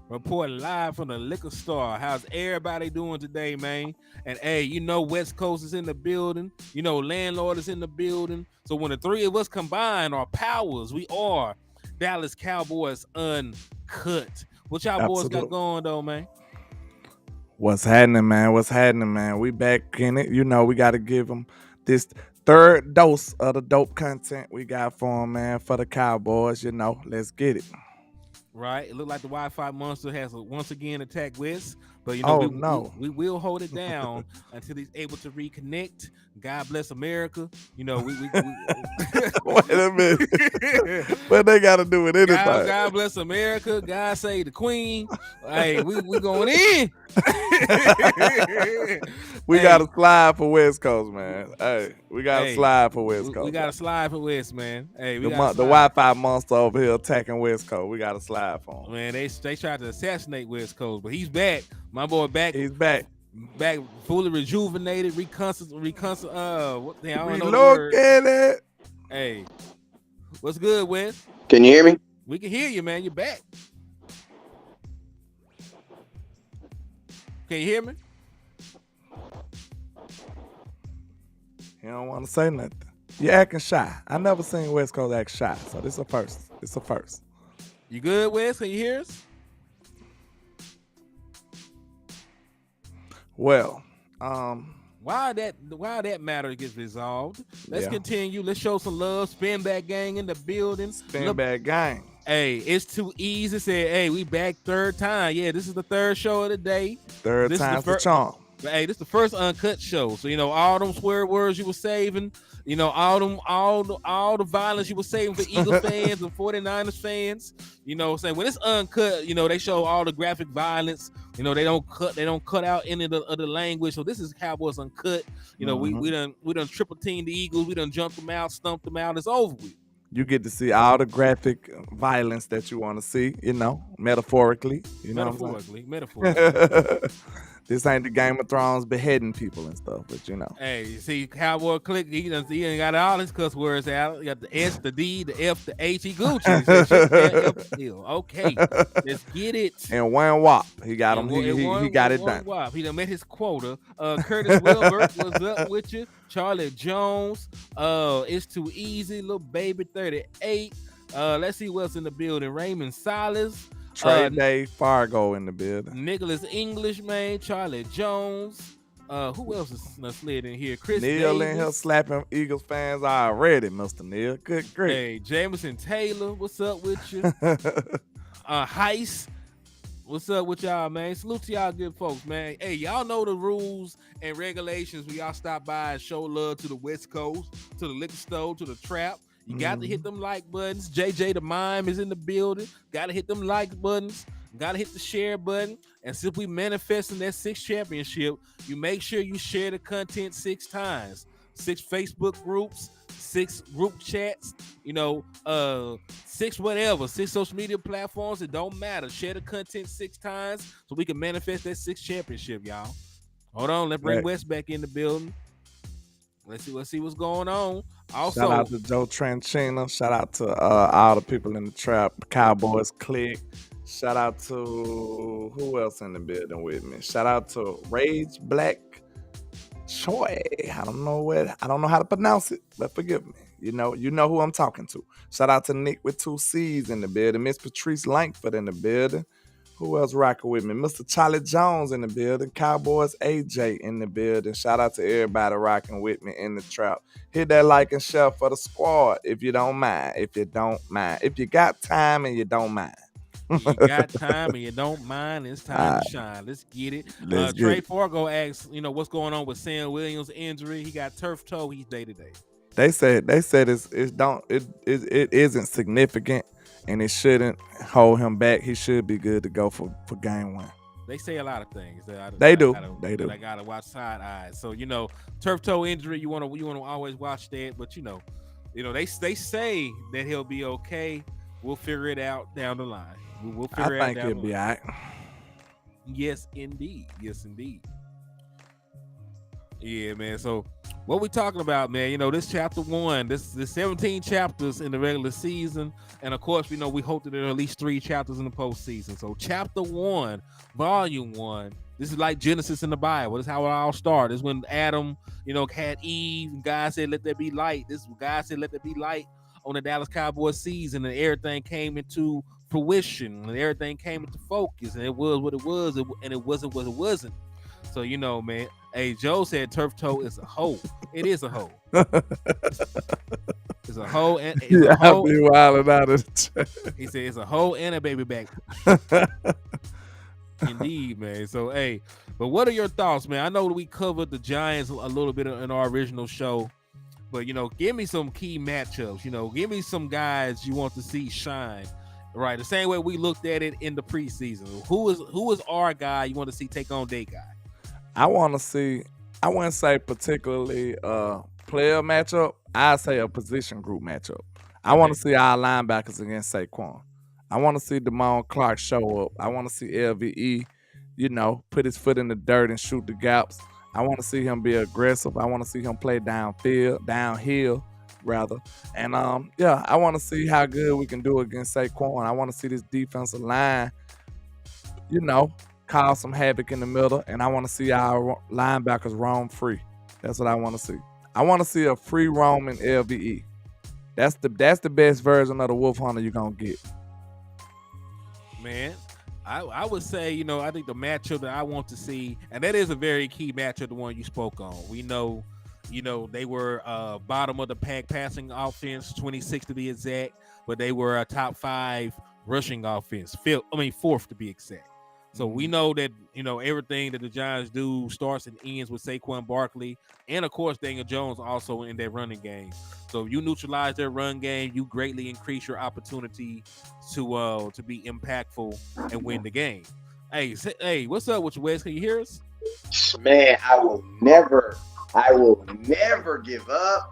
reporting live from the liquor store. How's everybody doing today, man? And hey, West Coast is in the building. Landlord is in the building. So when the three of us combine our powers, we are Dallas Cowboys Uncut. What y'all boys got Absolutely. going though, man? What's happening, man? What's happening, man? We back in it. We got to give them this third dose of the dope content we got for them, man, for the Cowboys. Let's get it. Right? It looked like the Wi-Fi monster has once again attacked West, but Oh, we, we no. we will hold it down until he's able to reconnect. God bless America. Wait a minute. What they got to do with anything? God bless America. God save the Queen. Hey, we going in. We got to slide for West Coast, man. Hey, we got to slide for West Coast. We got to slide for West, man. Hey, the Wi-Fi monster over here attacking West Coast. We got to slide for him. Man, they tried to assassinate West Coast, but he's back. My boy back. He's back. Back fully rejuvenated, what the hell? I don't know look at it. Hey, what's good, Wes? Can you hear me? We can hear you, man. You're back. Can you hear me? You don't want to say nothing. You're acting shy. I never seen West Coast act shy, so this is a first. It's a first. You good, Wes? Can you hear us? Well, while that matter gets resolved, let's continue. Let's show some love. Spin Back Gang in the building. Spin Back Gang. Hey, it's too easy. Say, hey, we back third time. Yeah, this is the third show of the day. Third time's the charm. Hey, this is the first uncut show. So all them swear words you were saving, all the violence you were saving for Eagle fans and 49ers fans. Saying when it's uncut, they show all the graphic violence. They don't cut out any of the language. So this is Cowboys Uncut. We done triple team the Eagles. We done jumped them out, stumped them out. It's over with. You get to see all the graphic violence that you want to see, metaphorically. Metaphorically. This ain't the Game of Thrones beheading people and stuff, but Hey, you see Cowboy Click, he ain't got all his cuss words out. He got the S, the D, the F, the H, he Gucci. Okay, let's get it. And one whop. He got him. He got it done. Whop. He done met his quota. Curtis Wilbur, what's up with you? Charlie Jones. It's too easy. Little baby 38. Let's see what's in the building. Raymond Silas. Trey Day Fargo in the building. Nicholas English, man. Charlie Jones. Who else is slid in here? Chris Neil Davis. in here slapping Eagles fans already, Mr. Neil. Good grief. Hey, Jameson Taylor, what's up with you? Heist. What's up with y'all, man? Salute to y'all good folks, man. Hey, y'all know the rules and regulations when y'all stop by and show love to the West Coast, to the liquor store, to the trap. You got to hit them like buttons. JJ the Mime is in the building. Got to hit them like buttons. Got to hit the share button. And since we manifesting that 6th championship, you make sure you share the content 6 times. 6 Facebook groups, 6 group chats, 6 whatever, 6 social media platforms. It don't matter. Share the content 6 times so we can manifest that 6th championship, y'all. Hold on. Let's bring West back in the building. Let's see what's going on. Also, shout out to Joe Tranchina. Shout out to all the people in the trap. Cowboys Click. Shout out to who else in the building with me? Shout out to Rage Black Choi. I don't know how to pronounce it, but forgive me. You know who I'm talking to. Shout out to Nick with 2 C's in the building. Miss Patrice Langford in the building. Who else rocking with me? Mr. Charlie Jones in the building. Cowboys AJ in the building. Shout out to everybody rocking with me in the trap. Hit that like and share for the squad if you don't mind. If you got time and you don't mind. You got time and you don't mind, it's time to shine. Let's get it. Trey Fargo asks, what's going on with Sam Williams' injury? He got turf toe. He's day to day. They said it isn't significant. And it shouldn't hold him back. He should be good to go for game 1. They say a lot of things. They do. I gotta watch side eyes. So turf toe injury. You wanna always watch that. But they say that he'll be okay. We'll figure it out down the line. We'll figure it out. I think he'll be all right. Yes, indeed. Yeah, man. So what we talking about, man? This chapter one, this 17 chapters in the regular season, and of course, we hope that there are at least 3 chapters in the postseason. So, chapter one, volume one. This is like Genesis in the Bible. This is how it all started. This is when Adam, had Eve, and God said, "Let there be light." God said, "Let there be light" on the Dallas Cowboys season, and everything came into fruition, and everything came into focus, and it was what it was, and it wasn't what it wasn't. So man. Hey, Joe said turf toe is a hoe. It is a hoe. It's a hoe and it's a Yeah, I hoe. be wilding out of the chat. He said it's a hoe and a baby back. Indeed, man. So but what are your thoughts, man? I know that we covered the Giants a little bit in our original show, but give me some key matchups. Give me some guys you want to see shine. Right, the same way we looked at it in the preseason. Who is our guy you want to see take on their guy? I want to see, I wouldn't say particularly player matchup. I'd say a position group matchup. I want to see our linebackers against Saquon. I want to see Damone Clark show up. I want to see LVE, put his foot in the dirt and shoot the gaps. I want to see him be aggressive. I want to see him play downhill, rather. And I want to see how good we can do against Saquon. I want to see this defensive line, cause some havoc in the middle, and I want to see our linebackers roam free. That's what I want to see. I want to see a free roaming LVE. That's the best version of the Wolf Hunter you're gonna get. Man, I would say, I think the matchup that I want to see, and that is a very key matchup, the one you spoke on. We know, they were bottom of the pack passing offense, 26 to be exact, but they were a top 5 rushing offense, fourth to be exact. So we know that, everything that the Giants do starts and ends with Saquon Barkley, and of course Daniel Jones also in their running game. So if you neutralize their run game, you greatly increase your opportunity to be impactful and win the game. Hey, what's up with you, Wes? Can you hear us? Man, I will never give up.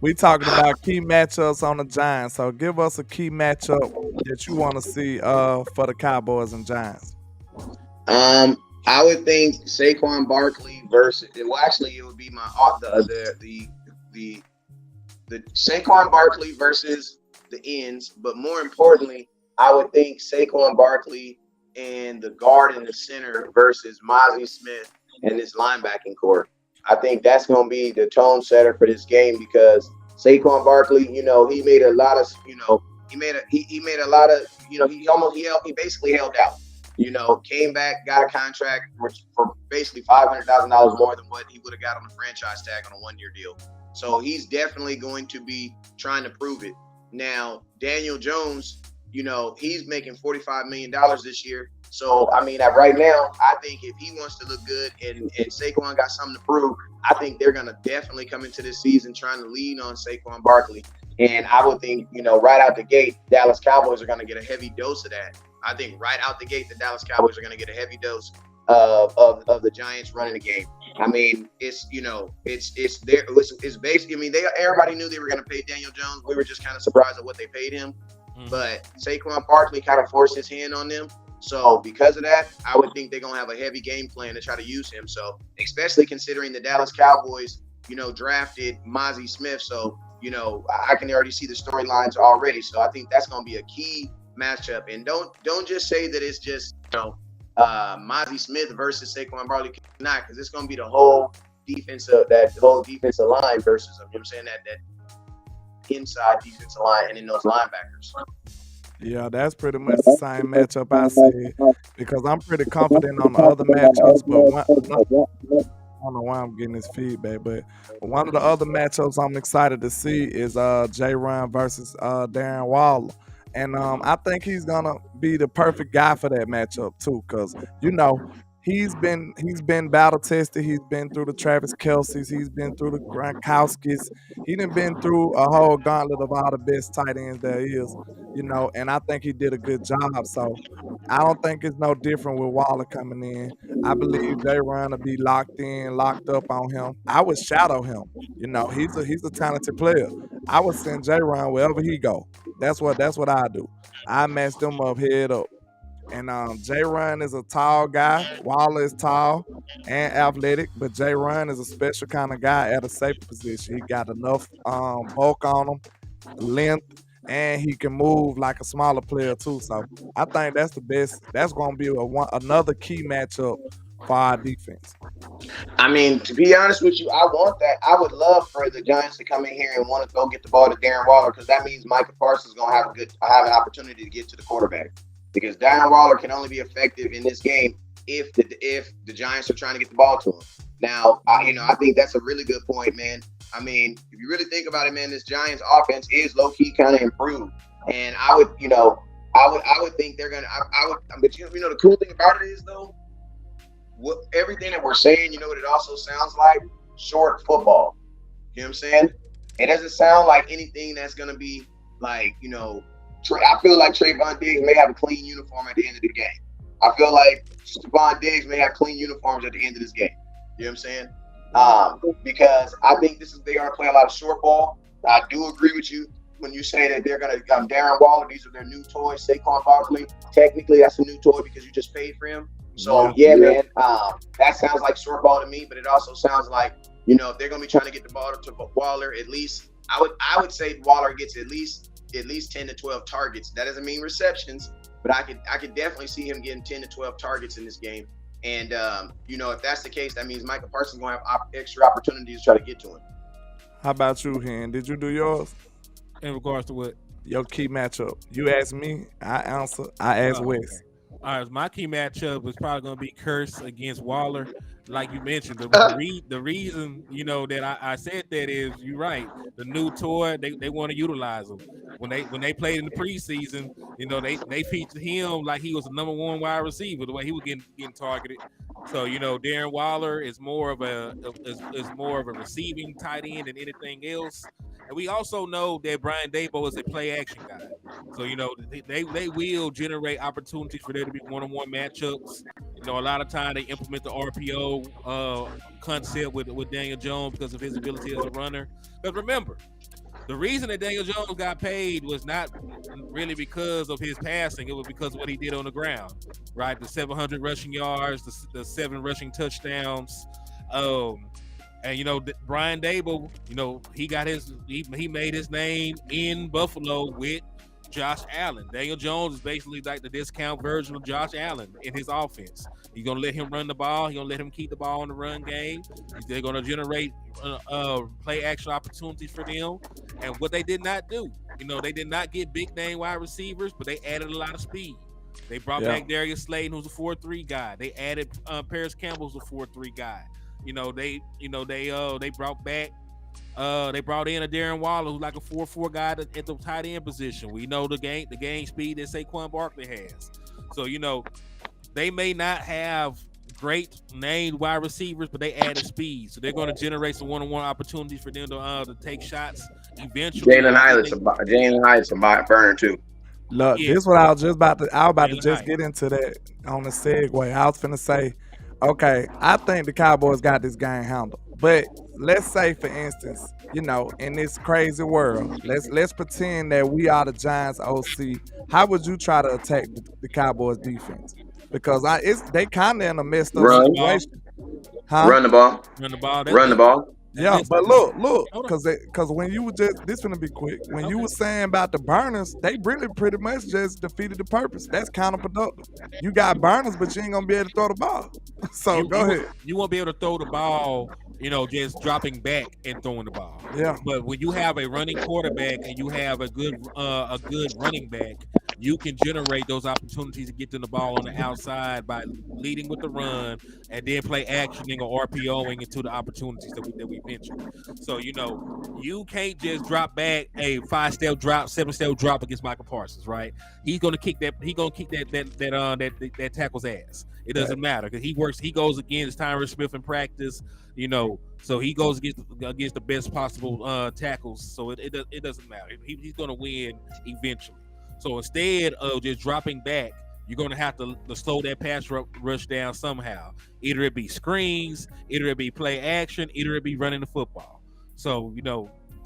We talking about key matchups on the Giants. So give us a key matchup that you want to see for the Cowboys and Giants. I would think Saquon Barkley versus. Well, actually, it would be the Saquon Barkley versus the ends. But more importantly, I would think Saquon Barkley and the guard and the center versus Mozzie Smith and this linebacking core. I think that's going to be the tone setter for this game because Saquon Barkley, he made a lot of, he made a lot of, he basically held out. Came back, got a contract for basically $500,000 more than what he would have got on the franchise tag on a 1-year deal. So he's definitely going to be trying to prove it. Now, Daniel Jones, he's making $45 million this year. So, right now, I think if he wants to look good and Saquon got something to prove, I think they're going to definitely come into this season trying to lean on Saquon Barkley. And I would think, right out the gate, Dallas Cowboys are going to get a heavy dose of that. I think right out the gate, the Dallas Cowboys are going to get a heavy dose of the Giants running the game. It's basically, everybody knew they were going to pay Daniel Jones. We were just kind of surprised at what they paid him. But Saquon Barkley kind of forced his hand on them. So because of that, I would think they're going to have a heavy game plan to try to use him. So especially considering the Dallas Cowboys, drafted Mozzie Smith. So, I can already see the storylines already. So I think that's going to be a key matchup. And don't just say that it's just, Mozzie Smith versus Saquon Barkley. Not, because it's going to be the whole defensive line versus them. You know what I'm saying? That inside defensive line and then those linebackers. Yeah, that's pretty much the same matchup I see because I'm pretty confident on the other matchups, but I don't know why I'm getting this feedback, but one of the other matchups I'm excited to see is J. Ron versus Darren Waller. And I think he's gonna be the perfect guy for that matchup too, because he's been battle tested. He's been through the Travis Kelce's. He's been through the Gronkowski's. He done been through a whole gauntlet of all the best tight ends there is. And I think he did a good job. So I don't think it's no different with Waller coming in. I believe J-Ron will be locked in, locked up on him. I would shadow him. He's a talented player. I would send J-Ron wherever he go. That's what I do. I match them up head up. And J Run is a tall guy. Waller is tall and athletic, but J Run is a special kind of guy at a safety position. He got enough bulk on him, length, and he can move like a smaller player too. So I think that's the best. That's going to be another key matchup for our defense. I mean, to be honest with you, I want that. I would love for the Giants to come in here and want to go get the ball to Darren Waller, because that means Micah Parsons is going to have an opportunity to get to the quarterback. Because Darren Waller can only be effective in this game if the Giants are trying to get the ball to him. Now, I think that's a really good point, man. I mean, if you really think about it, man, this Giants offense is low key kind of improved, and I would think they're gonna. But the cool thing about it is though, everything that we're saying, what it also sounds like? Short football. You know what I'm saying? It doesn't sound like anything that's going to be like, I feel like Trayvon Diggs may have a clean uniform at the end of the game. I feel like Stephon Diggs may have clean uniforms at the end of this game. You know what I'm saying? Because I think they're going to play a lot of short ball. I do agree with you when you say that they're going to Darren Waller, these are their new toys. Saquon Barkley, technically that's a new toy because you just paid for him. So yeah, man, that sounds like short ball to me. But it also sounds like if they're going to be trying to get the ball to Waller, at least I would say Waller gets at least 10 to 12 targets. That doesn't mean receptions, but I could definitely see him getting 10 to 12 targets in this game. And if that's the case, that means Micah Parsons going to have extra opportunities to try to get to him. How about you, Hen? Did you do yours? In regards to what? Your key matchup. You asked me, I answer. I asked Wes. Okay. All right, my key matchup is probably going to be Curse against Waller. Like you mentioned, the reason that I said that is you're right. The new toy, they want to utilize him. When they played in the preseason, they featured him like he was the number one wide receiver. The way he was getting targeted. So Darren Waller is more of a receiving tight end than anything else. And we also know that Brian Daboll is a play action guy. So they will generate opportunities for there to be one-on-one matchups. A lot of time they implement the RPO concept with Daniel Jones because of his ability as a runner. But remember, the reason that Daniel Jones got paid was not really because of his passing. It was because of what he did on the ground, right? The 700 rushing yards, the 7 rushing touchdowns. And Brian Daboll, he made his name in Buffalo with Josh Allen. Daniel Jones is basically like the discount version of Josh Allen in his offense. He's gonna let him run the ball. He's gonna let him keep the ball in the run game. They're gonna generate play action opportunities for them. And what they did not do, they did not get big name wide receivers, but they added a lot of speed. They brought back Darius Slayton, who's a 4-3 guy. They added Paris Campbell, who's a 4-3 guy. They brought back. They brought in a Darren Waller, who's like a 4-4 guy at the tight end position. We know the game speed that Saquon Barkley has. So they may not have great named wide receivers, but they added speed. So they're going to generate some one-on-one opportunities for them to take shots eventually. Jalen Hyatt's a burner too. Look, this is what I was about to get into that on the segue. I was finna say, okay, I think the Cowboys got this game handled. But let's say, for instance, in this crazy world, let's pretend that we are the Giants OC. How would you try to attack the Cowboys defense? Because they kind of in a messed up situation. Huh? Run the ball. Run the ball. Yeah, but look, because when you were this gonna be quick. When you were saying about the burners, they really pretty much just defeated the purpose. That's counterproductive. You got burners, but you ain't gonna be able to throw the ball. So go ahead. You won't be able to throw the ball, just dropping back and throwing the ball. Yeah. But when you have a running quarterback and you have a good running back, you can generate those opportunities to get to the ball on the outside by leading with the run and then play actioning or RPOing into the opportunities that we mentioned. So you can't just drop back a 5-step drop, 7-step drop against Michael Parsons, right? He's gonna kick that. He's gonna kick that tackle's ass. It doesn't matter because he goes against Tyron Smith in practice. So he goes against the best possible tackles. So it doesn't matter. He's gonna win eventually. So instead of just dropping back, you're going to have to slow that pass rush down somehow. Either it be screens, either it be play action, either it be running the football. So,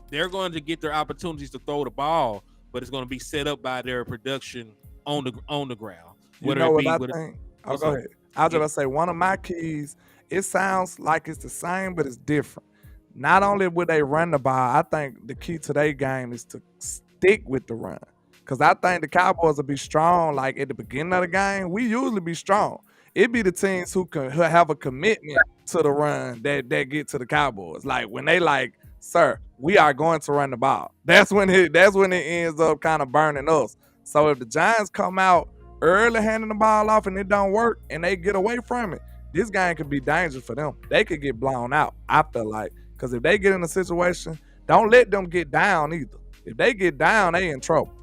they're going to get their opportunities to throw the ball, but it's going to be set up by their production on the ground. You Whether know it what be I with think? Oh, what's go up? ahead. I was just Yeah. gonna say one of my keys. It sounds like it's the same, but it's different. Not only would they run the ball, I think the key to their game is to stick with the run. Cause I think the Cowboys will be strong. Like at the beginning of the game, we usually be strong. It be the teams who have a commitment to the run that get to the Cowboys. Like when they like, sir, we are going to run the ball. That's when it ends up kind of burning us. So if the Giants come out early handing the ball off and it don't work and they get away from it, this game could be dangerous for them. They could get blown out, I feel like. Because if they get in a situation, don't let them get down either. If they get down, they in trouble.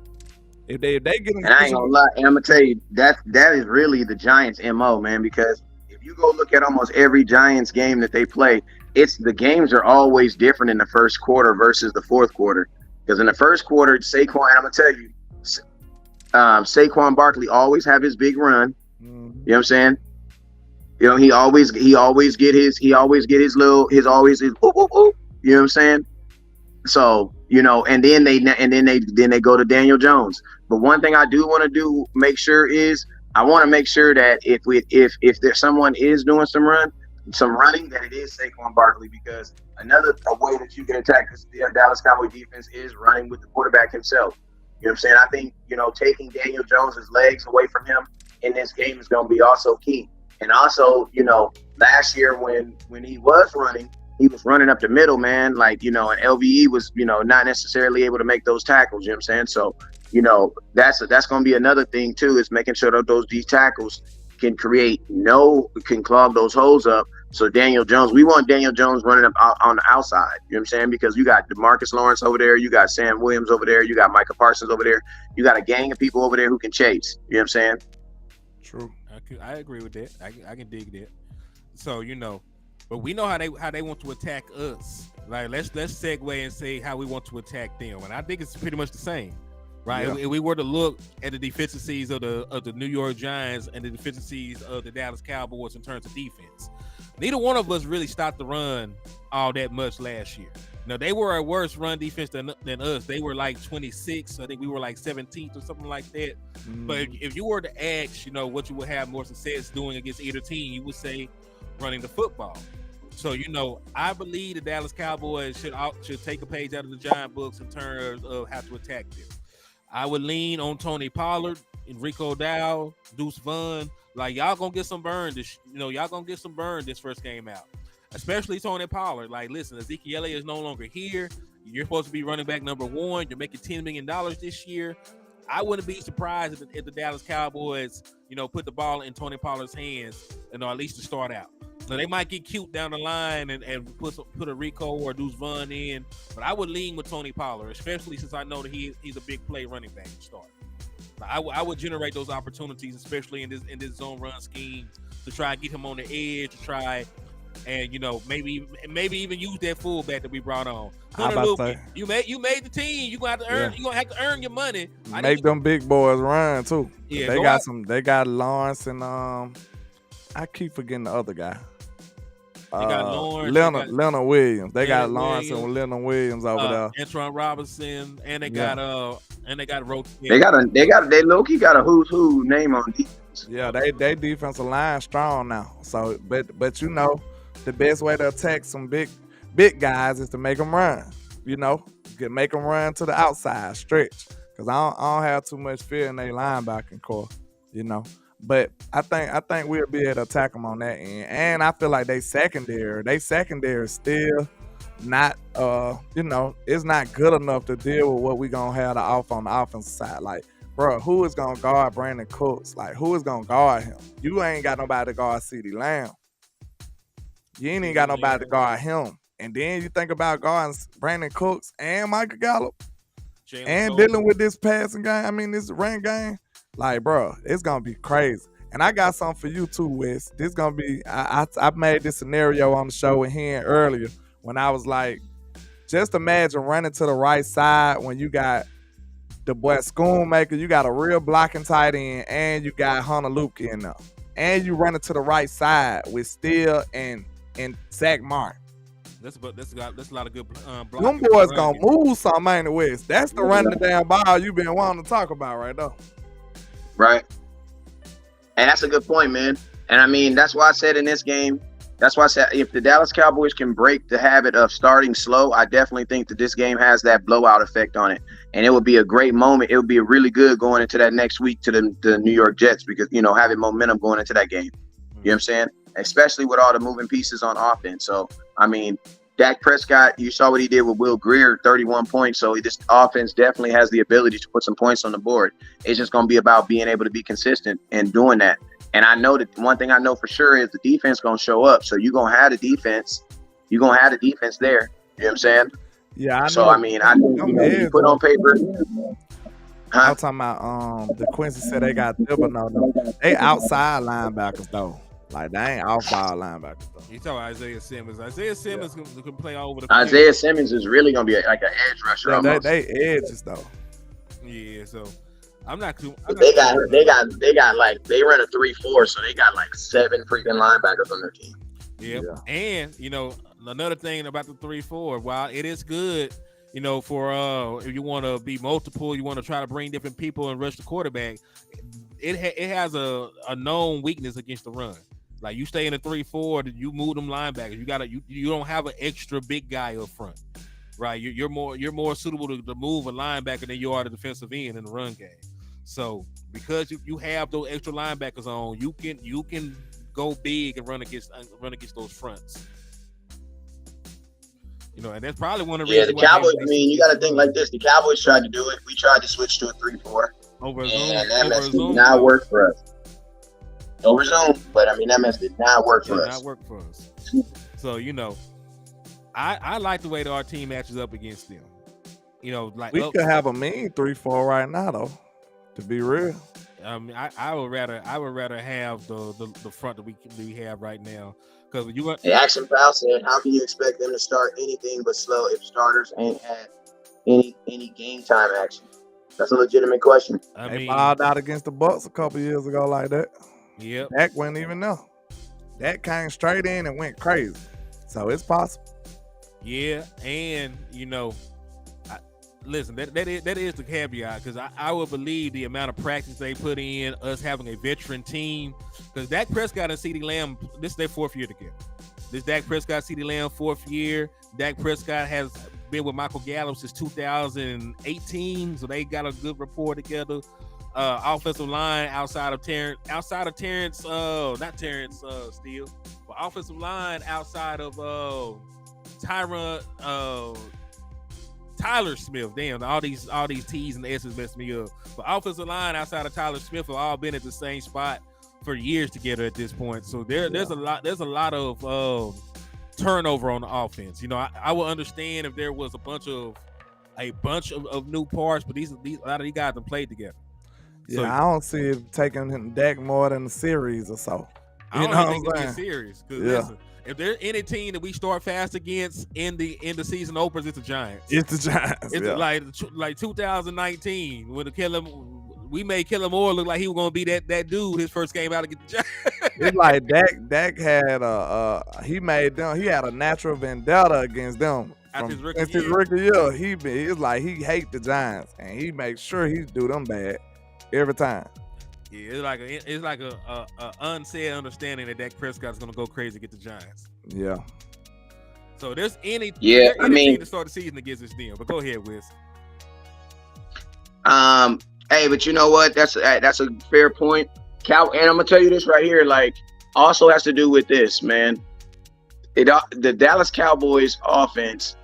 If they get in a And I ain't gonna situation, lie, and I'm gonna tell you that is really the Giants' MO, man. Because if you go look at almost every Giants game that they play, it's the games are always different in the first quarter versus the fourth quarter. Because in the first quarter, Saquon, and I'm gonna tell you, Saquon Barkley always have his big run. You know what I'm saying? You know, he always get his little his always his whoop, whoop, whoop. You know what I'm saying? So, you know, and then they go to Daniel Jones. But one thing I do want to do make sure is I want to make sure that if there's someone is doing some running, that it is Saquon Barkley, because another way that you can attack the Dallas Cowboy defense is running with the quarterback himself. You know what I'm saying? I think, you know, taking Daniel Jones's legs away from him in this game is going to be also key. And also, you know, last year when he was running up the middle, man, like, you know, and LVE was, you know, not necessarily able to make those tackles, you know what I'm saying? So, you know, that's going to be another thing too, is making sure that these tackles can clog those holes up. So we want Daniel Jones running up on the outside, you know what I'm saying? Because you got DeMarcus Lawrence over there, you got Sam Williams over there, you got Micah Parsons over there, you got a gang of people over there who can chase, you know what I'm saying? true. I agree with that. I can dig that. So, you know, but we know how they want to attack us. Like let's segue and say how we want to attack them, and I think it's pretty much the same, right? Yeah. If we were to look at the deficiencies of the New York Giants and the deficiencies of the Dallas Cowboys in terms of defense, neither one of us really stopped the run all that much last year. Now, they were a worse run defense than us. They were like 26. I think we were like 17th or something like that. But if you were to ask, you know, what you would have more success doing against either team, you would say running the football. So, you know, I believe the Dallas Cowboys should take a page out of the Giant books in terms of how to attack them. I would lean on Tony Pollard, Enrico Dow, Deuce Vaughn. Like, y'all gonna get some burn this first game out. Especially Tony Pollard. Like, listen, Ezekiel Elliott is no longer here. You're supposed to be running back number one. You're making $10 million this year. I wouldn't be surprised if the Dallas Cowboys, you know, put the ball in Tony Pollard's hands, and at least to start out. So they might get cute down the line and put a Rico or a Deuce Vaughn in, but I would lean with Tony Pollard, especially since I know that he's a big play running back to start. I would generate those opportunities, especially in this zone run scheme, to try and get him on the edge, to try and, you know, maybe even use that fullback that we brought on. You made the team. You're gonna have to earn. Yeah. You're gonna have to earn your money. Make them big boys run too. Yeah, they got Lawrence and I keep forgetting the other guy. They got Lawrence, Leonard Williams. They got Lawrence and Leonard Williams over there. Antoine Robinson, and they got Roque. They low-key got a who's who name on defense. Yeah, they defensive line strong now. So, but you know, the best way to attack some big guys is to make them run. You know, make them run to the outside, stretch. Because I don't have too much fear in their linebacking core. You know. But I think we'll be able to attack them on that end. And I feel like they secondary is still not you know, it's not good enough to deal with what we gonna have on the offensive side. Like, bro, who is gonna guard Brandon Cooks? Like, who is gonna guard him? You ain't got nobody to guard CeeDee Lamb. You ain't even got nobody to guard him. And then you think about guarding Brandon Cooks and Michael Gallup and dealing with this passing game. I mean, this run game. Like, bro, it's gonna be crazy. And I got something for you too, Wes. This gonna be. I made this scenario on the show with him earlier when I was like, just imagine running to the right side when you got the boy Schoonmaker, you got a real blocking tight end, and you got Hunter Luke in there, and you running to the right side with Steele and Zach Martin. That's a lot of good blocking. Them boys gonna move something, ain't it, Wes? That's the run the damn ball you been wanting to talk about right now. right? And that's a good point, man. And I mean, that's why I said in this game, that's why I said if the Dallas Cowboys can break the habit of starting slow, I definitely think that this game has that blowout effect on it. And it would be a great moment. It would be really good going into that next week to the New York Jets because, you know, having momentum going into that game. You know what I'm saying? Especially with all the moving pieces on offense. So, I mean, Dak Prescott, you saw what he did with Will Grier, 31 points. So this offense definitely has the ability to put some points on the board. It's just going to be about being able to be consistent and doing that. And I know that one thing I know for sure is the defense going to show up. So you're going to have the defense. You're going to have the defense there. You know what I'm saying? Yeah, I know. So, I mean, I think, you know, you put on paper. I'm talking about the Quincy said they got double. No. They outside linebackers, though. Like, they ain't off-ball linebackers, though. You talking about Isaiah Simmons. Isaiah Simmons can play over the Isaiah Simmons is really going to be like an edge rusher almost. They edges, though. Yeah, so I'm not too. They got like, they run a 3-4, so they got like 7 freaking linebackers on their team. Yep. Yeah. And, you know, another thing about the 3-4, while it is good, you know, for if you want to be multiple, you want to try to bring different people and rush the quarterback, it has a known weakness against the run. Like you stay in a 3-4, you move them linebackers. You don't have an extra big guy up front, right? You're more suitable to move a linebacker than you are the defensive end in the run game. So because you have those extra linebackers on, you can go big and run against those fronts. You know, and that's probably one of the reasons. Yeah, the Cowboys. I mean, you got to think like this. The Cowboys tried to do it. We tried to switch to a 3-4, and that mess did not work for us. Over Zoom, but I mean that mess did not work for us. Not work for us. So you know, I like the way that our team matches up against them. You know, like we could have a mean 3-4 right now, though. To be real, I would rather have the front that we have right now because you want. Hey, Action Pal said, "How can you expect them to start anything but slow if starters ain't had any game time action?" That's a legitimate question. They balled out against the Bucks a couple years ago like that. Yep. Dak wasn't even there. Dak came straight in and went crazy. So it's possible. Yeah, and you know, listen, that is the caveat because I would believe the amount of practice they put in, us having a veteran team, because Dak Prescott and CeeDee Lamb, this is their 4th year together. This Dak Prescott, CeeDee Lamb 4th year. Dak Prescott has been with Michael Gallup since 2018, so they got a good rapport together. Offensive line outside of Terrence, not Terrence Steele, but offensive line outside of Tyler Smith. Damn, all these T's and S's messed me up. But offensive line outside of Tyler Smith have all been at the same spot for years together at this point. So there's a lot of turnover on the offense. You know, I would understand if there was a bunch of new parts, but a lot of these guys have played together. Yeah, so, I don't see it taking Dak more than a series or so. I don't think it's a series. Because listen, if there's any team that we start fast against in the season openers, it's the Giants. It's the Giants. It's like 2019 when we made Kellen Moore look like he was gonna be that dude his first game out against the Giants. It's like Dak had he had a natural vendetta against them. His rookie year, it's like he hate the Giants and he makes sure he do them bad every time. Yeah, it's like a unsaid understanding that Dak Prescott's gonna go crazy against the Giants. Yeah. So there's any team to start the season against this deal. But go ahead, Wiz. Hey, but you know what? That's a fair point. And I'm gonna tell you this right here. Like, also has to do with this, man. The Dallas Cowboys offense,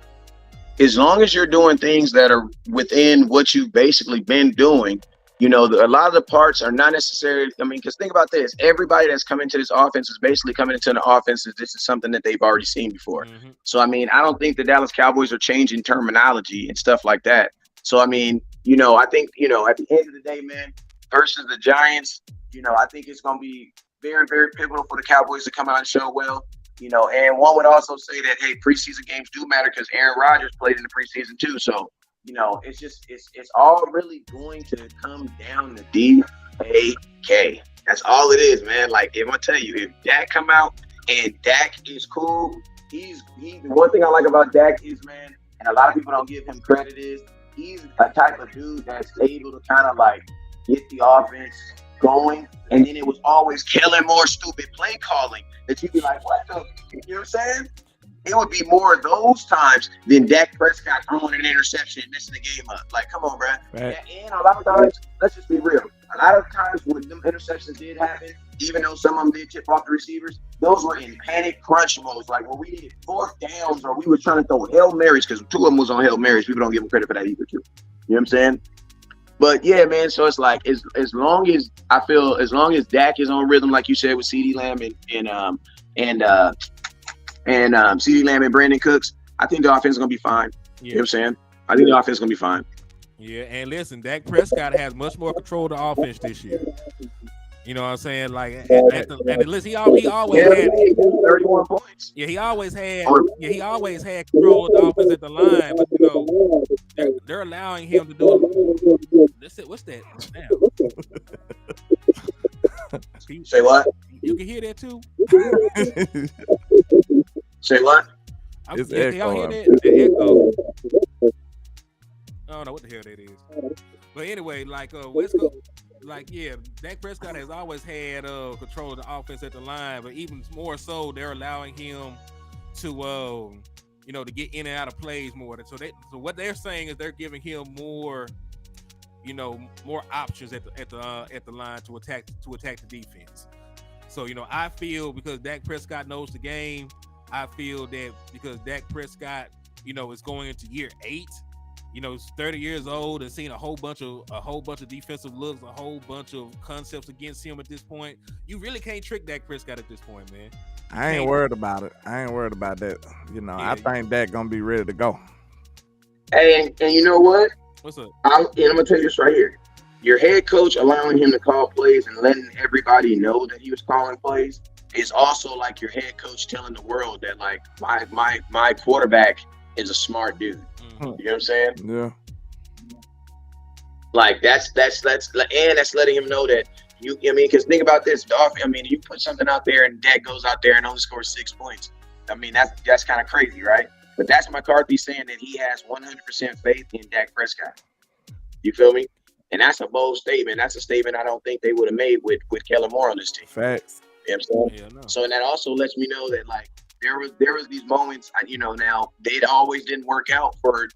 as long as you're doing things that are within what you've basically been doing, you know, a lot of the parts are not necessarily. I mean, because think about this: everybody that's coming to this offense is basically coming into the offense as this is something that they've already seen before. Mm-hmm. So, I mean, I don't think the Dallas Cowboys are changing terminology and stuff like that. So, I mean, you know, I think, you know, at the end of the day, man, versus the Giants, you know, I think it's going to be very, very pivotal for the Cowboys to come out and show well. You know, and one would also say that, hey, preseason games do matter because Aaron Rodgers played in the preseason too. So, you know, it's just it's all really going to come down to DAK. That's all it is, man. Like, if I tell you, if Dak come out and Dak is cool, he's one thing I like about Dak is, man, and a lot of people don't give him credit, is he's a type of dude that's able to kind of like get the offense going, and then it was always Kellen Moore stupid play calling that you'd be like, what the, you know what I'm saying? It would be more of those times than Dak Prescott throwing an interception and messing the game up. Like, come on, bro. Right. And a lot of times, let's just be real. A lot of times when them interceptions did happen, even though some of them did tip off the receivers, those were in panic crunch modes. Like when we needed fourth downs or we were trying to throw Hail Marys, because two of them was on Hail Marys. People don't give them credit for that either, too. You know what I'm saying? But yeah, man. So it's like as long as I feel, as long as Dak is on rhythm, like you said with CeeDee Lamb and CeeDee Lamb and Brandon Cooks, I think the offense is gonna be fine. Yeah. You know what I'm saying? I think the offense is gonna be fine. Yeah, and listen, Dak Prescott has much more control of the offense this year. You know what I'm saying? Like, and listen, he always had 31 points. Yeah, he always had control of the offense at the line, but you know, they're allowing him to do it. What's that? Damn. Say what? You can hear that too. Say what? It's y'all hear echoing. that? The echo. I don't know what the hell that is. But anyway, like let's go. Like, yeah, Dak Prescott has always had control of the offense at the line, but even more so, they're allowing him to to get in and out of plays more. So what they're saying is they're giving him more options at the line to attack the defense. So I feel because Dak Prescott knows the game, I feel that because Dak Prescott is going into year 8. He's 30 years old and seen a whole bunch of defensive looks, a whole bunch of concepts against him at this point. You really can't trick Dak Prescott at this point, man. I ain't worried about it. I ain't worried about that. I think Dak gonna be ready to go. And you know what? What's up? I'm gonna tell you this right here. Your head coach allowing him to call plays and letting everybody know that he was calling plays is also like your head coach telling the world that like my quarterback is a smart dude. You know what I'm saying? Yeah. Like that's letting him know that because think about this, you put something out there and Dak goes out there and only scores 6 points. I mean, that's kind of crazy, right? But that's McCarthy saying that he has 100% faith in Dak Prescott. You feel me? And that's a bold statement. That's a statement I don't think they would have made with Kellen Moore on this team. Facts. You know what I'm saying? Yeah, no. So and that also lets me know that like there was these moments, now it didn't always work out for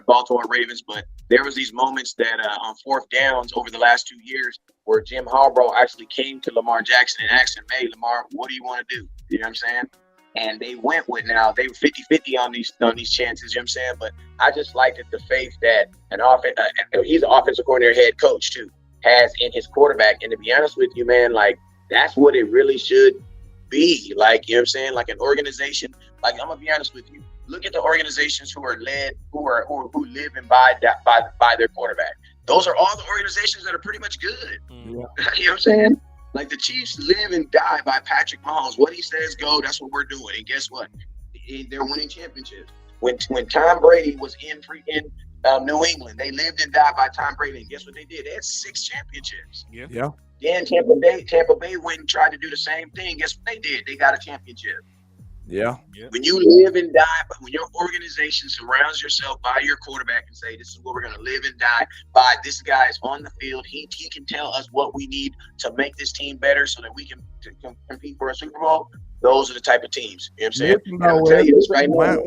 Baltimore Ravens, but there was these moments that on fourth downs over the last 2 years where Jim Harbaugh actually came to Lamar Jackson and asked him, hey, Lamar, what do you want to do? You know what I'm saying? And they went with they were 50-50 on these chances, you know what I'm saying? But I just liked the faith that he's an offensive coordinator head coach too, has in his quarterback. And to be honest with you, man, like that's what it really should be. Like, you know what I'm saying? Like an organization, like I'm gonna be honest with you. Look at the organizations who are led, who live and by their quarterback. Those are all the organizations that are pretty much good. Yeah. You know what I'm saying? Like the Chiefs live and die by Patrick Mahomes. What he says go, that's what we're doing. And guess what? They're winning championships. When Tom Brady was in freaking New England, they lived and died by Tom Brady. And guess what they did? They had 6 championships. Yeah. Then Tampa Bay went and tried to do the same thing. Guess what they did? They got a championship. Yeah. When you live and die, but when your organization surrounds yourself by your quarterback and say, this is what we're going to live and die by, this guy is on the field. He can tell us what we need to make this team better so that we can compete for a Super Bowl. Those are the type of teams. You know what I'm saying? I'm going to tell you this right now.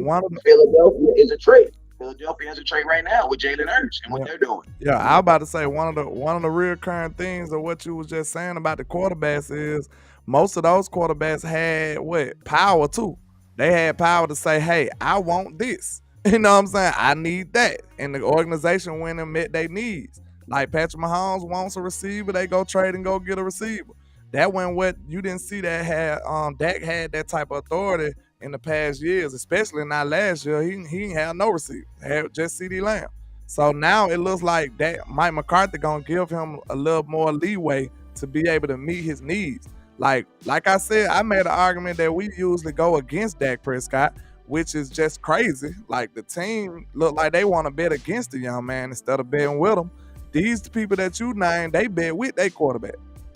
Philadelphia is a trade. Philadelphia has a trade right now with Jalen Hurts and what they're doing. Yeah, I was about to say one of the recurring things of what you was just saying about the quarterbacks is most of those quarterbacks had power too. They had power to say, hey, I want this. You know what I'm saying? I need that. And the organization went and met their needs. Like Patrick Mahomes wants a receiver, they go trade and go get a receiver. That wasn't what you didn't see that had Dak had that type of authority in the past years, especially not last year. He didn't have no receiver. He had just CeeDee Lamb. So now it looks like that Mike McCarthy gonna give him a little more leeway to be able to meet his needs. Like I said, I made an argument that we usually go against Dak Prescott, which is just crazy. Like the team look like they want to bet against the young man instead of betting with him. These people that you named, they bet with their quarterback.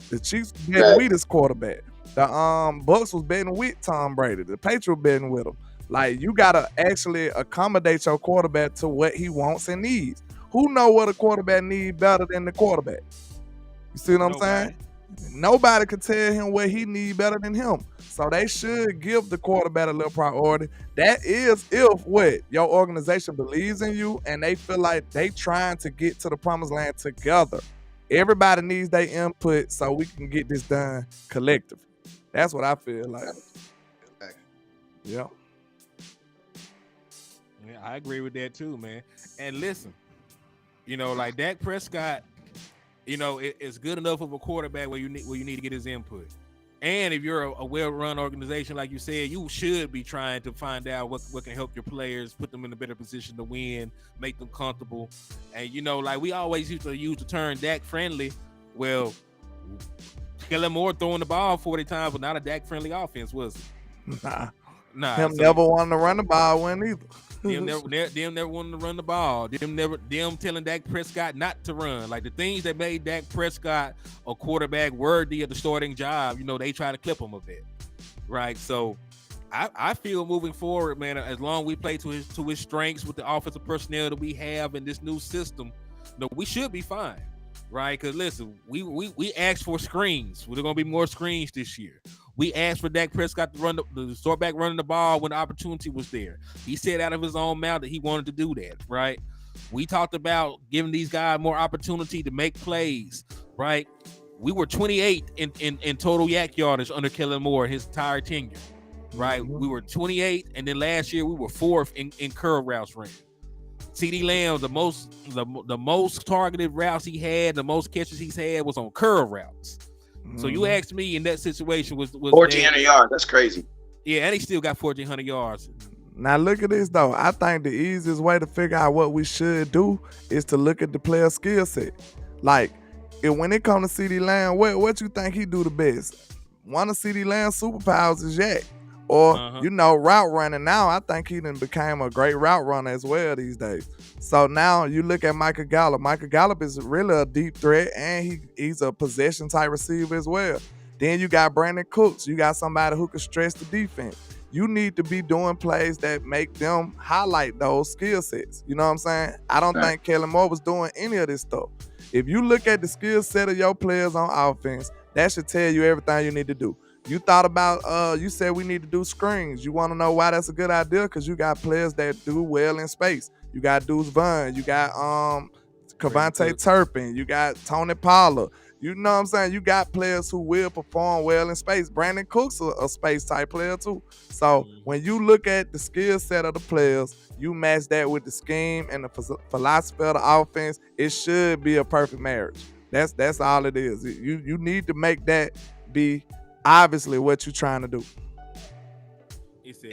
The Chiefs betting with his quarterback. The Bucks was betting with Tom Brady. The Patriots betting with him. Like you gotta actually accommodate your quarterback to what he wants and needs. Who know what a quarterback need better than the quarterback? You see what I'm saying? Nobody could tell him what he need better than him. So they should give the quarterback a little priority. That is if what your organization believes in you and they feel like they trying to get to the promised land together. Everybody needs their input so we can get this done collectively. That's what I feel like. Yeah. Yeah, I agree with that too, man. And listen, like Dak Prescott, it's good enough of a quarterback where you need to get his input. And if you're a well-run organization, like you said, you should be trying to find out what can help your players, put them in a better position to win, make them comfortable. And, like we always used to use the term Dak friendly. Well, Kellen Moore throwing the ball 40 times, but not a Dak friendly offense, was it? Nah. Him never wanted to run the ball, wasn't either. Them never wanted to run the ball. Them telling Dak Prescott not to run. Like the things that made Dak Prescott a quarterback worthy of the starting job, they try to clip him a bit, right? So I feel moving forward, man, as long as we play to his strengths with the offensive personnel that we have in this new system, we should be fine, right? Because listen, we asked for screens. There's gonna be more screens this year. We asked for Dak Prescott to start back running the ball when the opportunity was there. He said out of his own mouth that he wanted to do that, right? We talked about giving these guys more opportunity to make plays, right? We were 28 in total yak yardage under Kellen Moore his entire tenure, right? Mm-hmm. We were 28, and then last year we were 4th in curl routes ran. CeeDee Lamb, the most targeted routes he had, the most catches he's had was on curl routes. So you asked me in that situation was 1,400 yards. That's crazy. Yeah, and he still got 1,400 yards. Now look at this though. I think the easiest way to figure out what we should do is to look at the player skill set. Like, when it comes to CeeDee Lamb, what you think he do the best? One of CeeDee Lamb's superpowers is yak. Or, route running. Now, I think he done became a great route runner as well these days. So now you look at Michael Gallup. Michael Gallup is really a deep threat, and he's a possession-type receiver as well. Then you got Brandon Cooks. You got somebody who can stretch the defense. You need to be doing plays that make them highlight those skill sets. You know what I'm saying? I don't think Kellen Moore was doing any of this stuff. If you look at the skill set of your players on offense, that should tell you everything you need to do. You thought about, you said we need to do screens. You want to know why that's a good idea? Because you got players that do well in space. You got Deuce Vaughn. You got Kevontae Turpin. You got Tony Pollard. You know what I'm saying? You got players who will perform well in space. Brandon Cooks a space-type player too. So when you look at the skill set of the players, you match that with the scheme and the philosophy of the offense, it should be a perfect marriage. That's all it is. You need to make that be obviously what you're trying to do.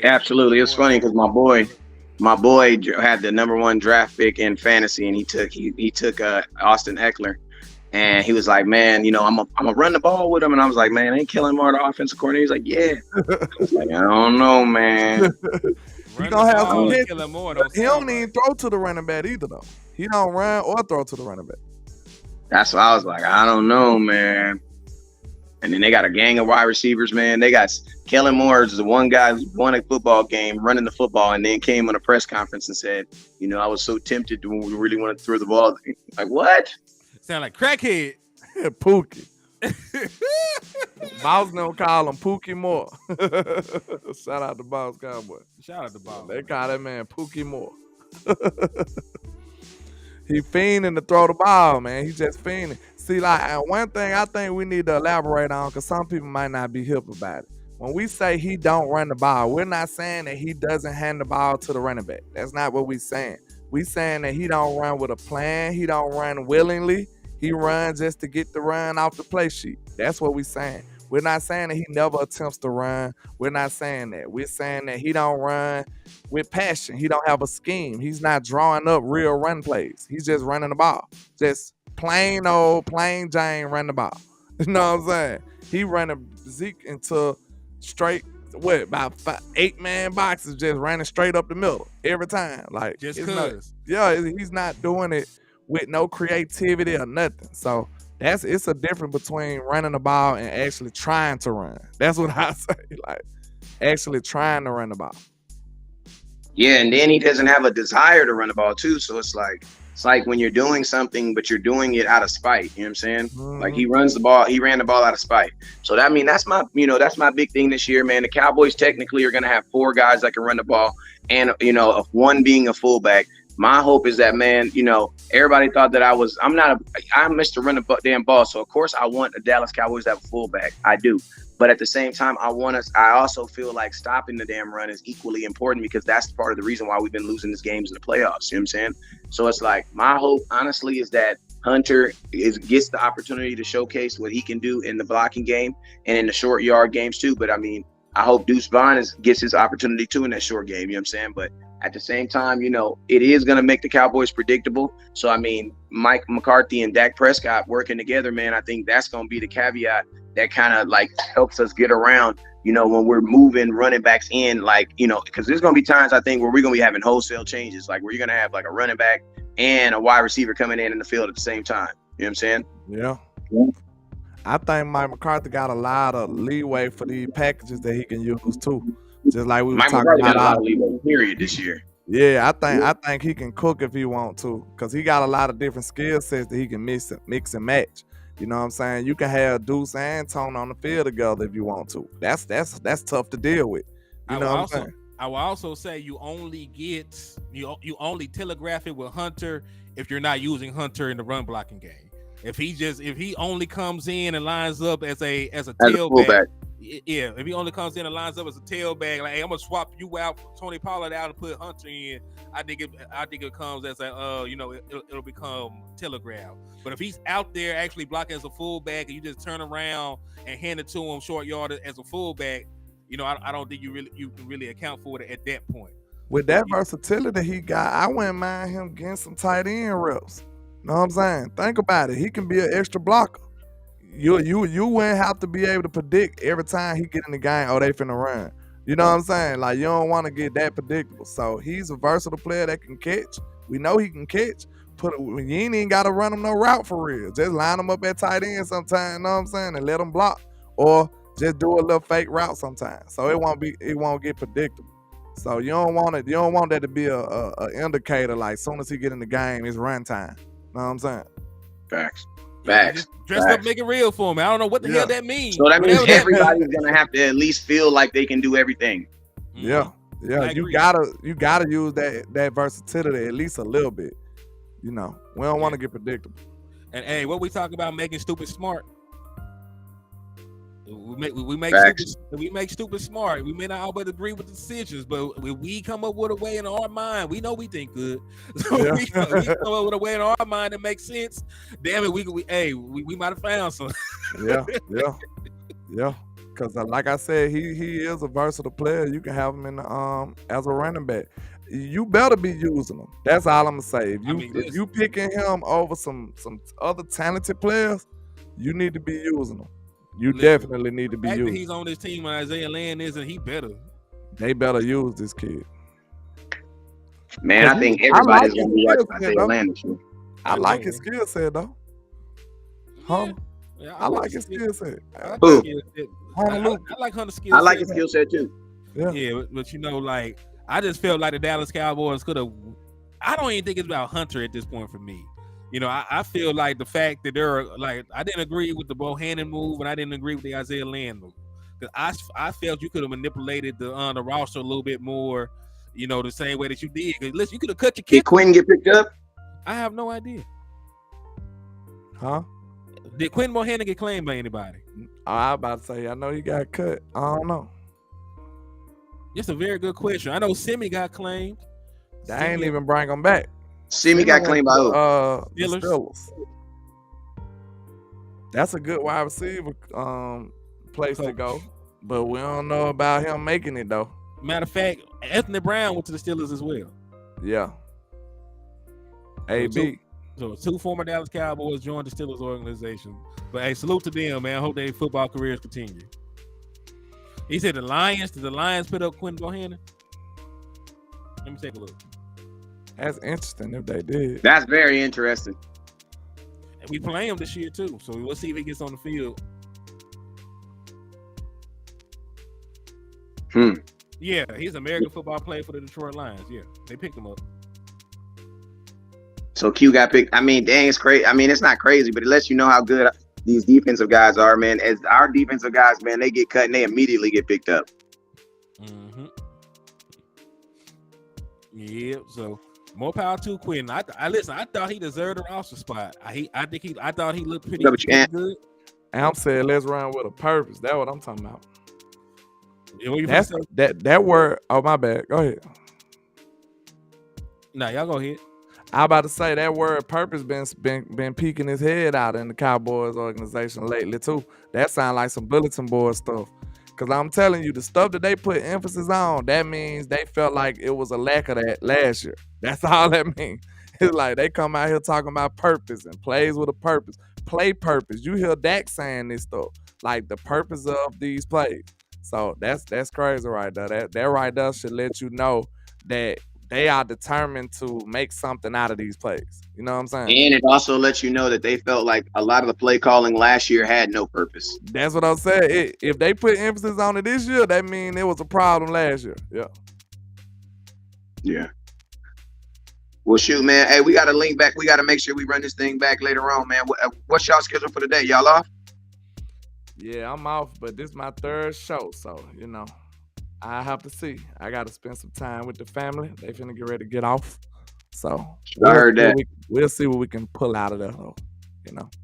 Absolutely. It's funny because my boy had the #1 draft pick in fantasy, and he took Austin Eckler, and he was like, man, I'm gonna run the ball with him, and I was like, man, ain't Kellen Moore the offensive coordinator? He's like, yeah. I was like, I don't know, man. He gonna have some hits. He don't even throw to the running back either, though. He don't run or throw to the running back. That's why I was like, I don't know, man. And then they got a gang of wide receivers, man. They got Kellen Moore is the one guy who won a football game running the football, and then came on a press conference and said, I was so tempted when we really wanted to throw the ball. Like, what? Sound like crackhead. Pookie. Boss don't call him Pookie Moore. Shout out to Boss Cowboy. Shout out to Boss. They call that man Pookie Moore. He fiending to throw the ball, man. He just fiending. See, like, one thing I think we need to elaborate on, because some people might not be hip about it. When we say he don't run the ball, we're not saying that he doesn't hand the ball to the running back. That's not what we're saying. We saying that he don't run with a plan. He don't run willingly. He runs just to get the run off the play sheet. That's what we're saying. We're not saying that he never attempts to run. We're not saying that. We're saying that he don't run with passion. He don't have a scheme. He's not drawing up real run plays. He's just running the ball. Just plain Jane run the ball. You know what I'm saying? He running Zeke into straight, about 8-man boxes, just running straight up the middle every time. Like, just cause. He's not doing it with no creativity or nothing. So it's a difference between running the ball and actually trying to run. That's what I say. Like, actually trying to run the ball. Yeah, and then he doesn't have a desire to run the ball too. So it's like, it's like when you're doing something, but you're doing it out of spite. You know what I'm saying? Like he Mhm. runs the ball, he ran the ball out of spite. So that, I mean, that's my, that's my big thing this year, man. The Cowboys technically are going to have 4 guys that can run the ball, and one being a fullback. My hope is that, man, everybody thought that I'm Mr. Run the damn ball. So of course I want the Dallas Cowboys to have a fullback. I do. But at the same time, I also feel like stopping the damn run is equally important, because that's part of the reason why we've been losing these games in the playoffs. You know what I'm saying? So it's like, my hope, honestly, is that Hunter gets the opportunity to showcase what he can do in the blocking game and in the short yard games too. But I mean, I hope Deuce Vaughn gets his opportunity too in that short game. You know what I'm saying? But at the same time, it is going to make the Cowboys predictable. So, I mean, Mike McCarthy and Dak Prescott working together, man, I think that's going to be the caveat that kind of like helps us get around, when we're moving running backs in, because there's going to be times, I think, where we're going to be having wholesale changes, like where you're going to have like a running back and a wide receiver coming in the field at the same time. You know what I'm saying? Yeah. I think Mike McCarthy got a lot of leeway for these packages that he can use too. Just like we were Mike talking McCarthy got about. a lot of leeway, period, this year. Yeah, I think he can cook if he want to, because he got a lot of different skill sets that he can mix and match. You know what I'm saying? You can have Deuce and Tone on the field together if you want to. That's tough to deal with. You know what I'm saying? I will also say you only telegraph it with Hunter if you're not using Hunter in the run blocking game. If he only comes in and lines up as a tailback, if he only comes in and lines up as a tailback, like, hey, I'm gonna swap you out, Tony Pollard out, and put Hunter in. I think it comes as a it'll become telegraph. But if he's out there actually blocking as a fullback, and you just turn around and hand it to him short yard as a fullback, I don't think you can really account for it at that point. With that versatility he got, I wouldn't mind him getting some tight end reps. Know what I'm saying? Think about it. He can be an extra blocker. You wouldn't have to be able to predict every time he get in the game, oh, they finna run. You know what I'm saying? Like, you don't want to get that predictable. So he's a versatile player that can catch. We know he can catch. You ain't even got to run him no route for real. Just line him up at tight end sometimes, you know what I'm saying? And let him block. Or just do a little fake route sometimes. So it won't get predictable. So you don't want that to be a indicator, like soon as he get in the game, it's run time. Know what I'm saying? Facts. Dress up, make it real for me. I don't know what the hell that means. So that means everybody's gonna have to at least feel like they can do everything. Yeah. You gotta use that versatility at least a little bit. We don't want to get predictable. And hey, what we talk about making stupid smart. We make stupid smart. We may not always agree with the decisions, but we come up with a way in our mind. We know we think good, so we come up with a way in our mind that makes sense. Damn it, we might have found some. Yeah. Because like I said, he is a versatile player. You can have him in the as a running back. You better be using him. That's all I'm gonna say. If you picking him over some other talented players, you need to be using him. You definitely need to be used. He's on this team and Isaiah Land isn't, he better. They better use this kid. Man, I think everybody's going to be watching Isaiah Land this year. I like his skill set, though. Yeah, I like his skill set. I like Hunter's skill set. I like his skill set, too. Yeah, but like, I just felt like the Dallas Cowboys could have. I don't even think it's about Hunter at this point for me. I feel like the fact that I didn't agree with the Bohannon move, and I didn't agree with the Isaiah Land move. Because I felt you could have manipulated the roster a little bit more, the same way that you did. Because listen, you could have cut your kicker. Did Quinn get picked up? I have no idea. Huh? Did Quinn Bohannon get claimed by anybody? I was about to say, I know he got cut. I don't know. It's a very good question. I know Simi got claimed. They ain't even bring him back. Simi got claimed by who? Steelers. That's a good wide receiver place to go, but we don't know about him making it though. Matter of fact, Anthony Brown went to the Steelers as well. Yeah. AB. So 2 former Dallas Cowboys joined the Steelers organization. But hey, salute to them, man. I hope their football careers continue. He said did the Lions put up Quinn Bohannon? Let me take a look. That's interesting if they did. That's very interesting. And we play him this year too, so we'll see if he gets on the field. Yeah, he's an American football player for the Detroit Lions. Yeah, they picked him up. So Q got picked. I mean, dang, it's crazy. I mean, it's not crazy, but it lets you know how good these defensive guys are, man. As our defensive guys, man, they get cut and they immediately get picked up. Mm-hmm. Yeah, so more power to Quinn. I listen. I thought he deserved a roster spot. I thought he looked pretty good. Am said, let's run with a purpose. That's what I'm talking about. Yeah, that word. Oh, my bad. Go ahead. Nah, y'all go ahead. I about to say that word purpose been peeking his head out in the Cowboys organization lately too. That sound like some bulletin board stuff. Cause I'm telling you, the stuff that they put emphasis on, that means they felt like it was a lack of that last year. That's all that means. It's like they come out here talking about purpose and plays with a purpose, play purpose. You hear Dak saying this stuff, like the purpose of these plays. So that's crazy right there. That right there should let you know that they are determined to make something out of these plays. You know what I'm saying? And it also lets you know that they felt like a lot of the play calling last year had no purpose. That's what I'm saying. If they put emphasis on it this year, that means it was a problem last year. Yeah. Yeah. Well, shoot, man. Hey, we got to link back. We got to make sure we run this thing back later on, man. What's y'all schedule for today? Y'all off? Yeah, I'm off, but this is my third show, so, I have to see. I got to spend some time with the family. They finna get ready to get off. So I heard that. We'll see what we can pull out of there, All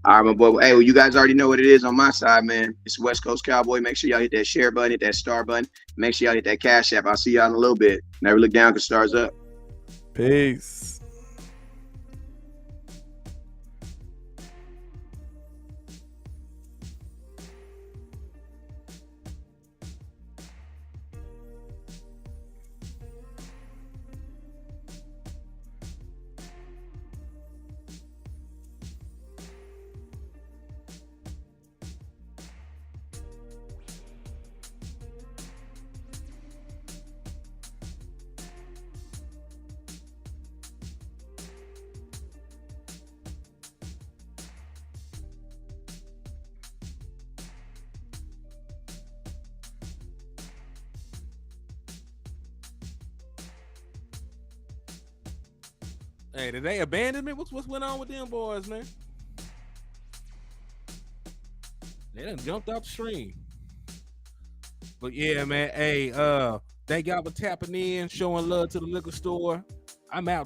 right, my boy. Hey, well, you guys already know what it is on my side, man. It's West Coast Cowboy. Make sure y'all hit that share button, hit that star button. Make sure y'all hit that Cash App. I'll see y'all in a little bit. Never look down because stars up. Peace. Hey, did they abandon me? What's went on with them boys, man? They done jumped out the stream. But yeah, man. Hey, thank y'all for tapping in, showing love to the liquor store. I'm out.